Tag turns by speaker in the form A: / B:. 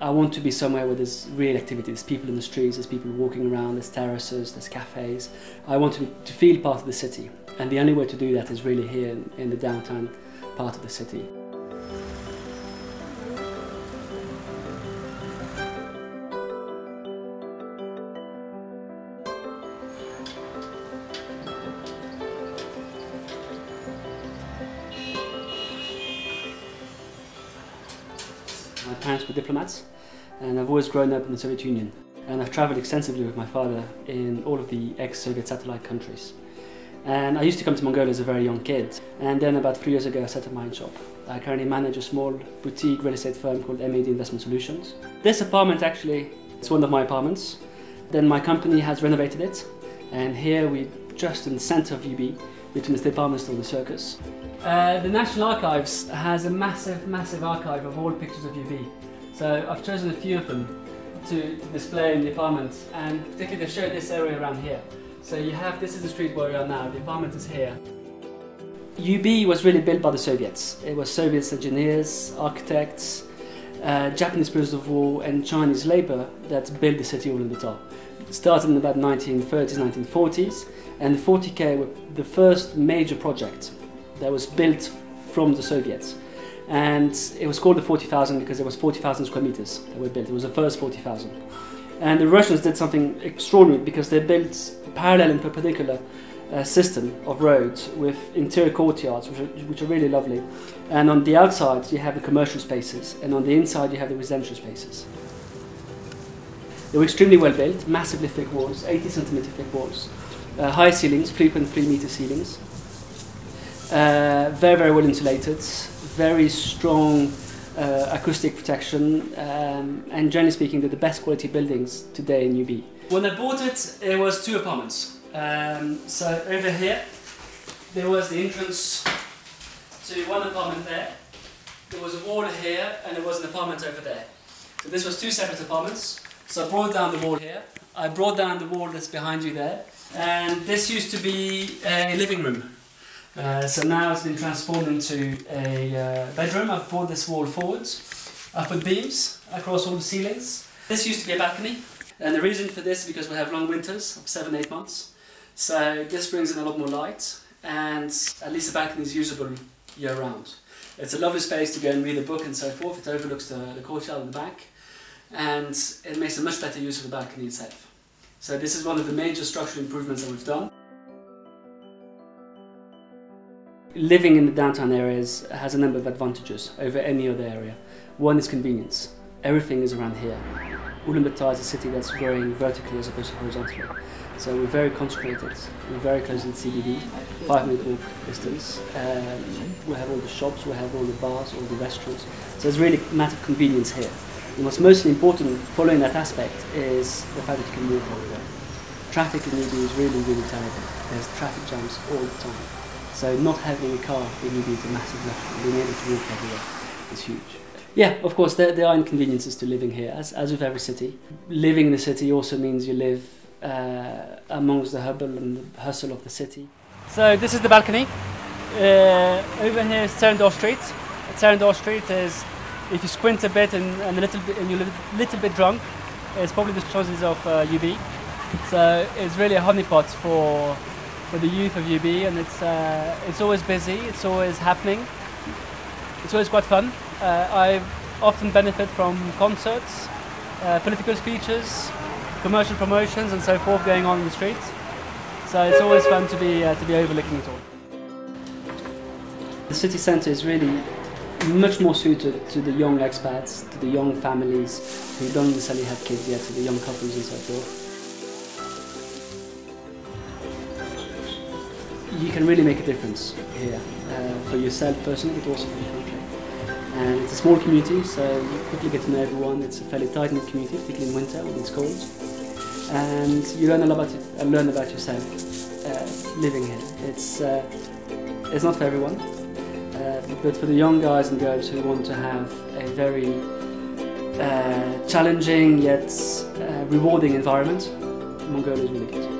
A: I want to be somewhere where there's real activity. There's people in the streets, there's people walking around, there's terraces, there's cafes. I want to feel part of the city, and the only way to do that is really here in the downtown part of the city. My parents were diplomats, and I've always grown up in the Soviet Union. And I've travelled extensively with my father in all of the ex-Soviet satellite countries. And I used to come to Mongolia as a very young kid. And then about 3 years ago I set up my own shop. I currently manage a small boutique real estate firm called MAD Investment Solutions. This apartment actually, it's one of my apartments. Then my company has renovated it. And here we're just in the centre of UB, between the department store and the circus. The National Archives has a massive archive of all pictures of UB. So I've chosen a few of them to display in the apartment, and particularly they show this area around here. So you have, this is the street where we are now, the apartment is here. UB was really built by the Soviets. It was Soviet engineers, architects, Japanese prisoners of war and Chinese labour that built the city of Ulaanbaatar. It started in about 1930s, 1940s, and the 40K were the first major project that was built from the Soviets. And it was called the 40,000 because there was 40,000 square meters that were built. It was the first 40,000. And the Russians did something extraordinary because they built parallel and perpendicular system of roads with interior courtyards, which are really lovely. And on the outside you have the commercial spaces, and on the inside you have the residential spaces. They were extremely well built, massively thick walls, 80 centimeter thick walls, high ceilings, 3.3 meter ceilings. Very well insulated, very strong acoustic protection, and generally speaking they're the best quality buildings today in UB. When I bought it, it was 2 apartments. So over here there was the entrance to one apartment there, there was a wall here, and there was an apartment over there. So this was 2 separate apartments. So I brought down the wall here, I brought down the wall that's behind you there, and this used to be a living room. So now it's been transformed into a bedroom. I've brought this wall forwards. I've put beams across all the ceilings. This used to be a balcony, and the reason for this is because we have long winters of 7-8 months. So this brings in a lot more light, and at least the balcony is usable year round. It's a lovely space to go and read a book and so forth. It overlooks the courtyard in the back, and it makes a much better use of the balcony itself. So this is one of the major structural improvements that we've done. Living in the downtown areas has a number of advantages over any other area. One is convenience. Everything is around here. Ulaanbaatar is a city that's growing vertically as opposed to horizontally. So we're very concentrated, we're very close to the CBD, 5-minute walk distance. We have all the shops, we have all the bars, all the restaurants. So there's really a matter of convenience here. And what's mostly important following that aspect is the fact that you can walk everywhere. Traffic in UB is really terrible. There's traffic jams all the time. So not having a car in UB is a massive luxury. Being able to walk everywhere is huge. Yeah, of course, there are inconveniences to living here, as with every city. Living in the city also means you live amongst the hustle and the hustle of the city. So this is the balcony. Over here is Terendor Street. Terendor Street is, if you squint a bit and you're a little bit drunk, it's probably the choices of UB. So it's really a honeypot for the youth of UB, and it's always busy, it's always happening, it's always quite fun. I often benefit from concerts, political speeches, commercial promotions and so forth going on in the streets. So it's always fun to be overlooking it all. The city centre is really much more suited to the young expats, to the young families who don't necessarily have kids yet, to the young couples and so forth. You can really make a difference here, for yourself personally, but also for the country. And it's a small community, so you quickly get to know everyone. It's a fairly tight-knit community, particularly in winter when it's cold. And you learn a lot about yourself living here. It's not for everyone, but for the young guys and girls who want to have a very challenging yet rewarding environment, Mongolia is really good.